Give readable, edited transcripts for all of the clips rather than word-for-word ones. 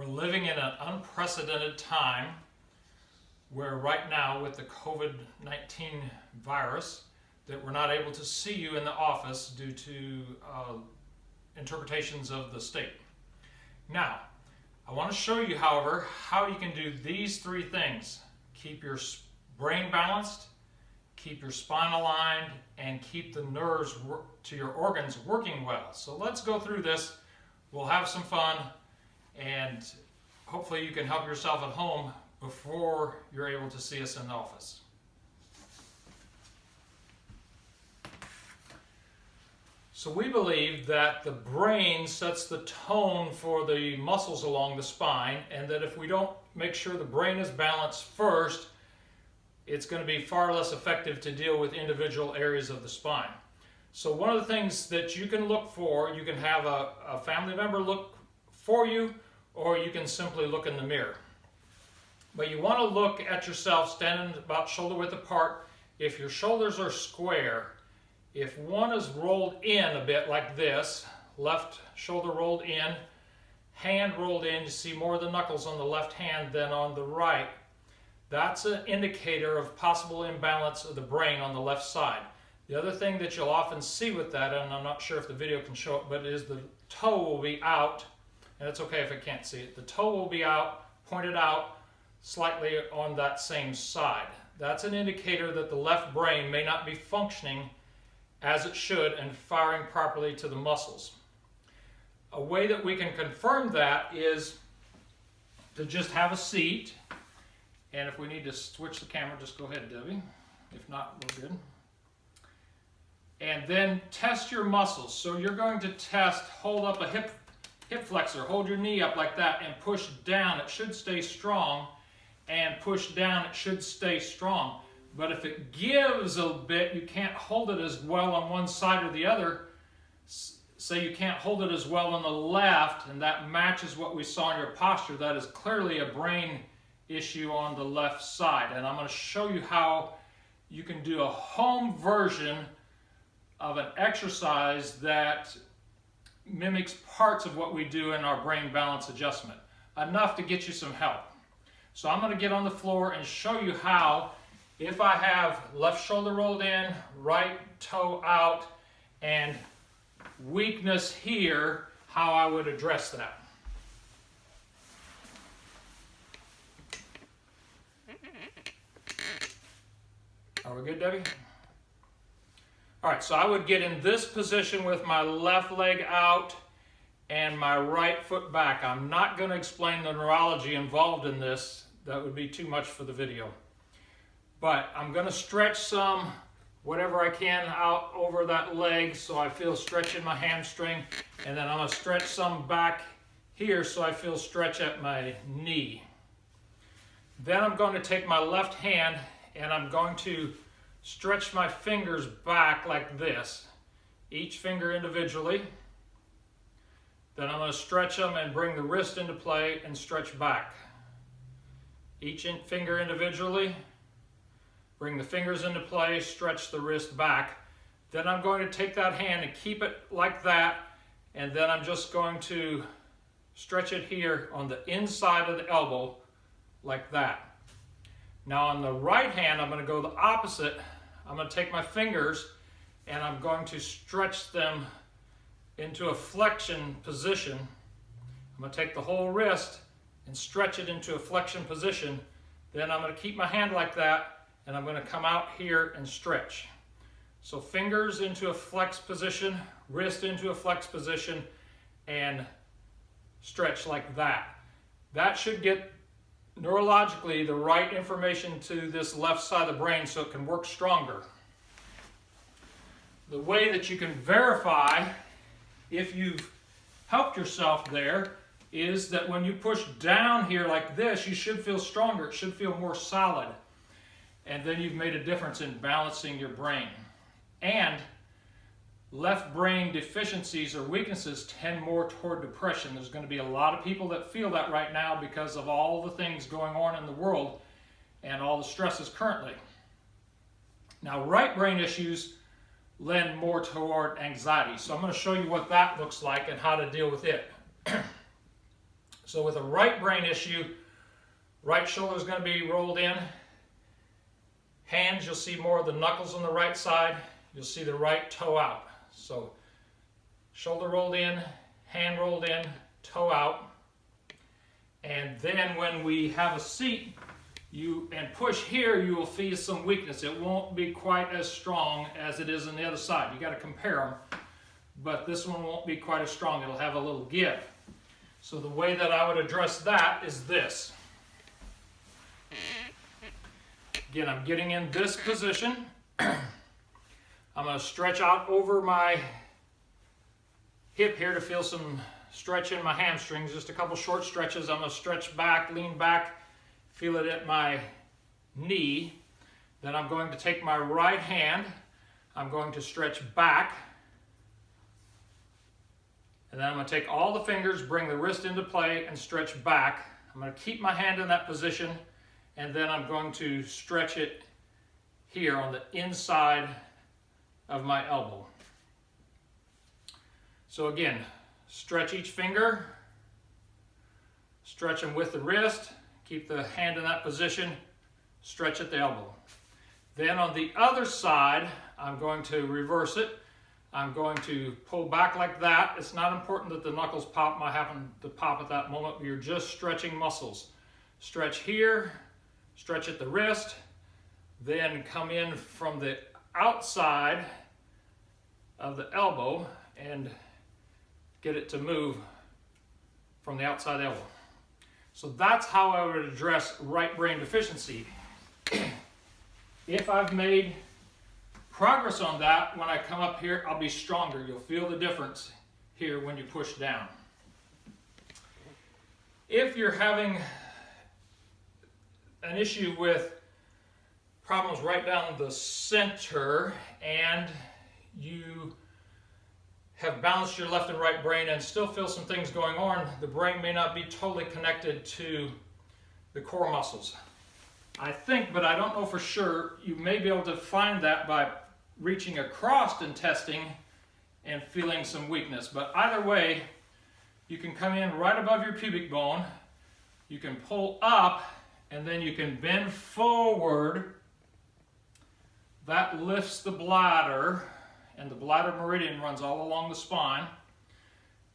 We're living in an unprecedented time where right now with the COVID-19 virus that we're not able to see you in the office due to interpretations of the state. Now, I want to show you, however, how you can do these three things. Keep your brain balanced, keep your spine aligned, and keep the nerves to your organs working well. So let's go through this. We'll have some fun, and hopefully you can help yourself at home before you're able to see us in the office. So we believe that the brain sets the tone for the muscles along the spine, and that if we don't make sure the brain is balanced first, it's going to be far less effective to deal with individual areas of the spine. So one of the things that you can look for, you can have a family member look for you, or you can simply look in the mirror. But you want to look at yourself standing about shoulder width apart. If your shoulders are square, if one is rolled in a bit like this, left shoulder rolled in, hand rolled in, you see more of the knuckles on the left hand than on the right, that's an indicator of possible imbalance of the brain on the left side. The other thing that you'll often see with that, and I'm not sure if the video can show it, but is the toe will be out, and it's okay if I can't see it. The toe will be out, pointed out slightly on that same side. That's an indicator that the left brain may not be functioning as it should and firing properly to the muscles. A way that we can confirm that is to just have a seat, and if we need to switch the camera, just go ahead, Debbie. If not, we're good. And then test your muscles. So you're going to test, hold up a hip flexor, hold your knee up like that and push down. It should stay strong, and push down, it should stay strong. But if it gives a bit, you can't hold it as well on one side or the other. Say you can't hold it as well on the left, and that matches what we saw in your posture. That is clearly a brain issue on the left side. And I'm going to show you how you can do a home version of an exercise that mimics parts of what we do in our brain balance adjustment, enough to get you some help. So I'm going to get on the floor and show you how, if I have left shoulder rolled in, right toe out, and weakness here, how I would address that. Are we good, Debbie? All right, so I would get in this position with my left leg out and my right foot back. I'm not going to explain the neurology involved in this. That would be too much for the video. But I'm going to stretch some, whatever I can, out over that leg so I feel stretch in my hamstring. And then I'm going to stretch some back here so I feel stretch at my knee. Then I'm going to take my left hand and I'm going to stretch my fingers back like this, each finger individually. Then I'm going to stretch them and bring the wrist into play and stretch back. Each finger individually, bring the fingers into play, stretch the wrist back. Then I'm going to take that hand and keep it like that, and then I'm just going to stretch it here on the inside of the elbow like that. Now on the right hand, I'm going to go the opposite. I'm going to take my fingers and I'm going to stretch them into a flexion position. I'm going to take the whole wrist and stretch it into a flexion position. Then I'm going to keep my hand like that and I'm going to come out here and stretch. So fingers into a flex position, wrist into a flex position, and stretch like that. That should get neurologically the right information to this left side of the brain so it can work stronger. The way that you can verify if you've helped yourself there is that when you push down here like this, you should feel stronger. It should feel more solid. And then you've made a difference in balancing your brain. And left brain deficiencies or weaknesses tend more toward depression. There's going to be a lot of people that feel that right now because of all the things going on in the world and all the stresses currently. Now, right brain issues lend more toward anxiety. So I'm going to show you what that looks like and how to deal with it. So with a right brain issue, right shoulder is going to be rolled in. Hands, you'll see more of the knuckles on the right side. You'll see the right toe out. So shoulder rolled in, hand rolled in, toe out. And then when we have a seat and push here, you will feel some weakness. It won't be quite as strong as it is on the other side. You got to compare them, but this one won't be quite as strong. It'll have a little give. So the way that I would address that is this. Again, I'm getting in this position. I'm going to stretch out over my hip here to feel some stretch in my hamstrings. Just a couple short stretches. I'm going to stretch back, lean back, feel it at my knee. Then I'm going to take my right hand. I'm going to stretch back. And then I'm going to take all the fingers, bring the wrist into play, and stretch back. I'm going to keep my hand in that position, and then I'm going to stretch it here on the inside of my elbow. So again, stretch each finger, stretch them with the wrist, keep the hand in that position, stretch at the elbow. Then on the other side, I'm going to reverse it. I'm going to pull back like that. It's not important that the knuckles pop. Might happen to pop at that moment. You're just stretching muscles. Stretch here, stretch at the wrist, then come in from the outside of the elbow and get it to move from the outside elbow. So that's how I would address right brain deficiency. If I've made progress on that, when I come up here, I'll be stronger. You'll feel the difference here when you push down. If you're having an issue with problems right down the center and you have balanced your left and right brain and still feel some things going on, the brain may not be totally connected to the core muscles. I think, but I don't know for sure, you may be able to find that by reaching across and testing and feeling some weakness. But either way, you can come in right above your pubic bone, you can pull up, and then you can bend forward. That lifts the bladder, and the bladder meridian runs all along the spine.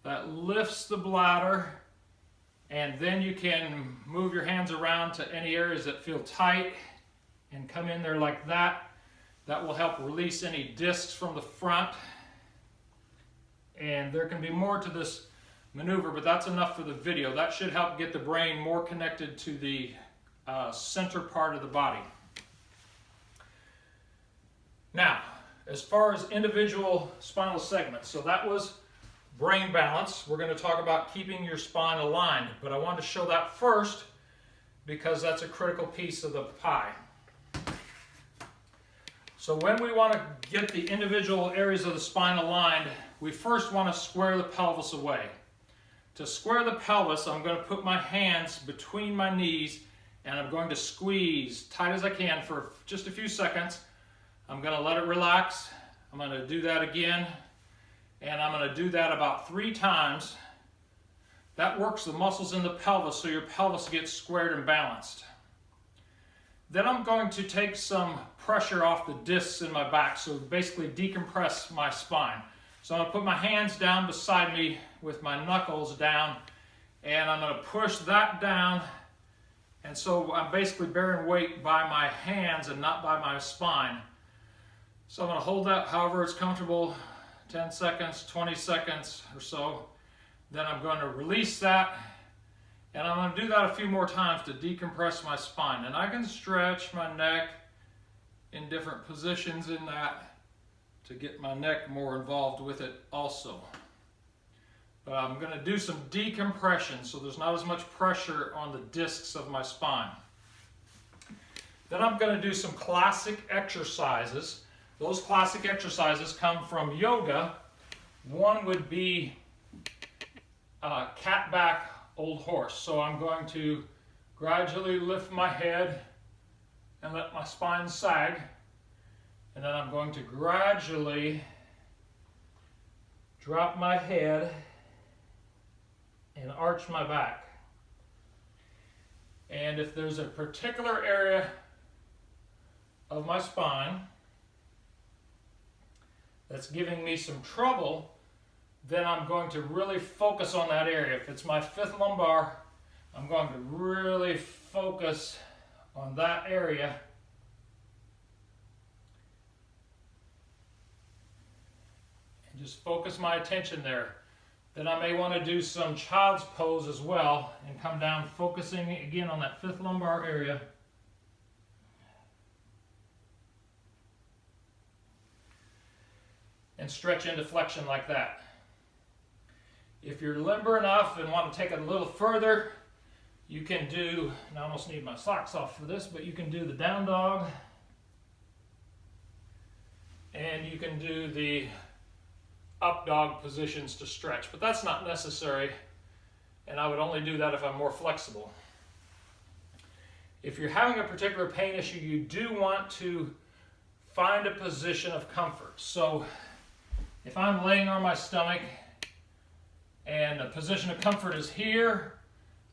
That lifts the bladder, and then you can move your hands around to any areas that feel tight and come in there like that. That will help release any discs from the front. And there can be more to this maneuver, but that's enough for the video. That should help get the brain more connected to the center part of the body. Now, as far as individual spinal segments, so that was brain balance. We're going to talk about keeping your spine aligned, but I wanted to show that first because that's a critical piece of the pie. So when we want to get the individual areas of the spine aligned, we first want to square the pelvis away. To square the pelvis, I'm going to put my hands between my knees and I'm going to squeeze tight as I can for just a few seconds. I'm going to let it relax. I'm going to do that again, and I'm going to do that about 3 times. That works the muscles in the pelvis so your pelvis gets squared and balanced. Then I'm going to take some pressure off the discs in my back, so basically decompress my spine. So I'm going to put my hands down beside me with my knuckles down, and I'm going to push that down, and so I'm basically bearing weight by my hands and not by my spine. So I'm going to hold that however it's comfortable, 10 seconds, 20 seconds or so. Then I'm going to release that, and I'm going to do that a few more times to decompress my spine. And I can stretch my neck in different positions in that to get my neck more involved with it also. But I'm going to do some decompression so there's not as much pressure on the discs of my spine. Then I'm going to do some classic exercises. Those classic exercises come from yoga. One would be cat back, old horse. So I'm going to gradually lift my head and let my spine sag. And then I'm going to gradually drop my head and arch my back. And if there's a particular area of my spine that's giving me some trouble, then I'm going to really focus on that area. If it's my fifth lumbar, I'm going to really focus on that area. And just focus my attention there. Then I may want to do some child's pose as well and come down focusing again on that fifth lumbar area. And stretch into flexion like that. If you're limber enough and want to take it a little further, you can do, and I almost need my socks off for this, but you can do the down dog. And you can do the up dog positions to stretch, but that's not necessary, and I would only do that if I'm more flexible. If you're having a particular pain issue, you do want to find a position of comfort. So if I'm laying on my stomach and the position of comfort is here,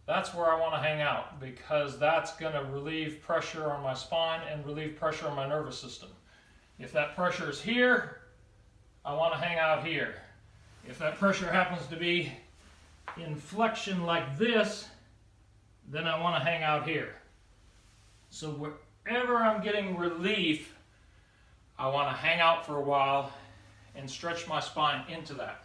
that's where I want to hang out, because that's going to relieve pressure on my spine and relieve pressure on my nervous system. If that pressure is here, I want to hang out here. If that pressure happens to be in flexion like this, then I want to hang out here. So wherever I'm getting relief, I want to hang out for a while and stretch my spine into that.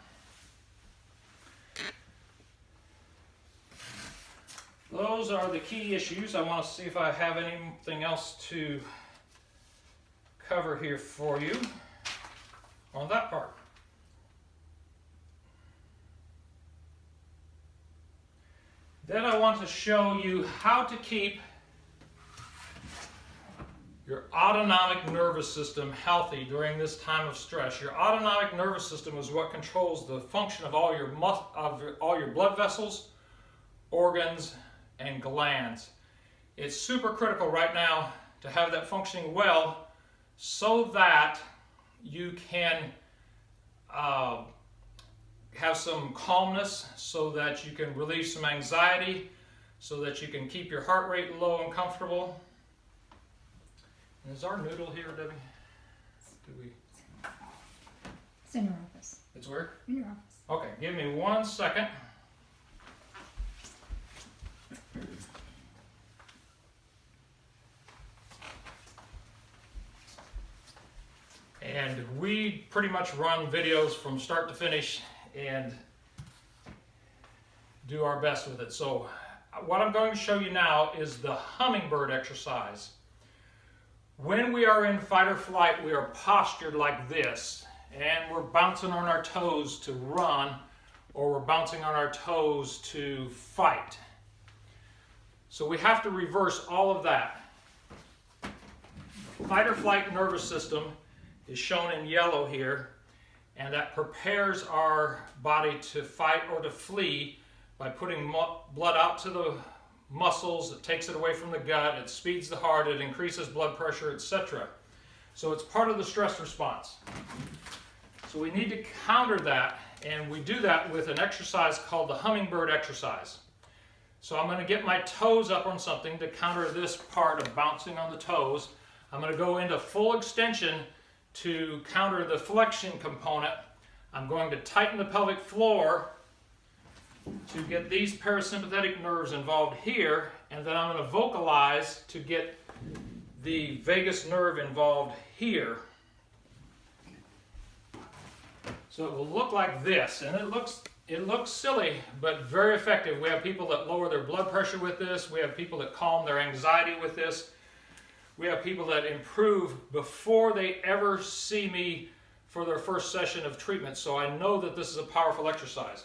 Those are the key issues. I want to see if I have anything else to cover here for you on that part. Then I want to show you how to keep your autonomic nervous system healthy during this time of stress. Your autonomic nervous system is what controls the function of all your blood vessels, organs, and glands. It's super critical right now to have that functioning well so that you can have some calmness, so that you can relieve some anxiety, so that you can keep your heart rate low and comfortable. And is our noodle here, Debbie? It's in your office. It's where? In your office. Okay, give me 1 second. And we pretty much run videos from start to finish and do our best with it. So what I'm going to show you now is the hummingbird exercise. When we are in fight or flight, we are postured like this, and we're bouncing on our toes to run, or we're bouncing on our toes to fight. So we have to reverse all of that. Fight or flight nervous system is shown in yellow here, and that prepares our body to fight or to flee by putting blood out to the muscles. It takes it away from the gut, it speeds the heart, it increases blood pressure, etc. So it's part of the stress response. So we need to counter that, and we do that with an exercise called the hummingbird exercise. So I'm going to get my toes up on something to counter this part of bouncing on the toes. I'm going to go into full extension to counter the flexion component. I'm going to tighten the pelvic floor to get these parasympathetic nerves involved here, and then I'm going to vocalize to get the vagus nerve involved here. So it will look like this, and it looks silly, but very effective. We have people that lower their blood pressure with this. We have people that calm their anxiety with this. We have people that improve before they ever see me for their first session of treatment. So I know that this is a powerful exercise.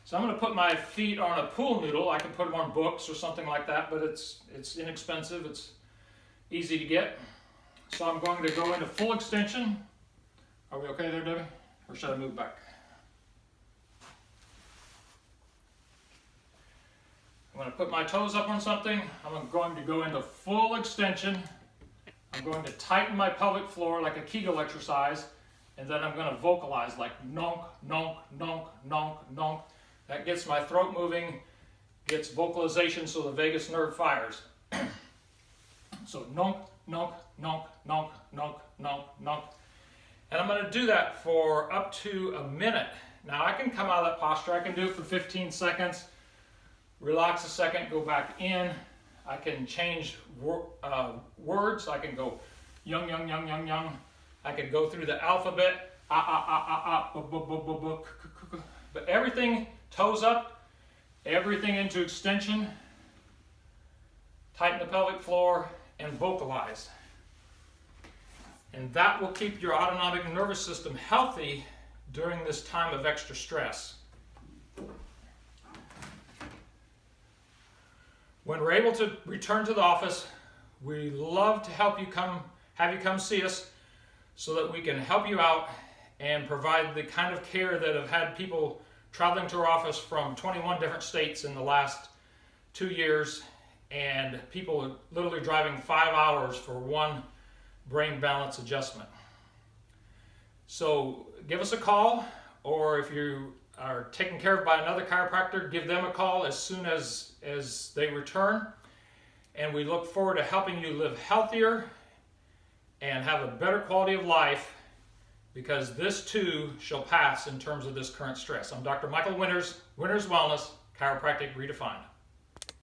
So I'm going to put my feet on a pool noodle. I can put them on books or something like that, but it's inexpensive. It's easy to get. So I'm going to go into full extension. Are we okay there, Debbie? Or should I move back? I'm going to put my toes up on something. I'm going to go into full extension. I'm going to tighten my pelvic floor like a Kegel exercise, and then I'm going to vocalize like nonk, nonk, nonk, nonk, nonk. That gets my throat moving, gets vocalization so the vagus nerve fires. So nunk, nunk, nunk, nunk, nunk, nunk, nunk. And I'm going to do that for up to a minute. Now I can come out of that posture. I can do it for 15 seconds. Relax a second, go back in. I can change words. I can go young, young, young, young, young. I can go through the alphabet. But everything, toes up, everything into extension. Tighten the pelvic floor and vocalize. And that will keep your autonomic nervous system healthy during this time of extra stress. When we're able to return to the office, we love to have you come see us so that we can help you out and provide the kind of care that have had people traveling to our office from 21 different states in the last 2 years, and people literally driving 5 hours for one brain balance adjustment. So give us a call, or if you are taken care of by another chiropractor, give them a call as soon as they return. And we look forward to helping you live healthier and have a better quality of life, because this too shall pass in terms of this current stress. I'm Dr. Michael Winters, Winters Wellness, Chiropractic Redefined.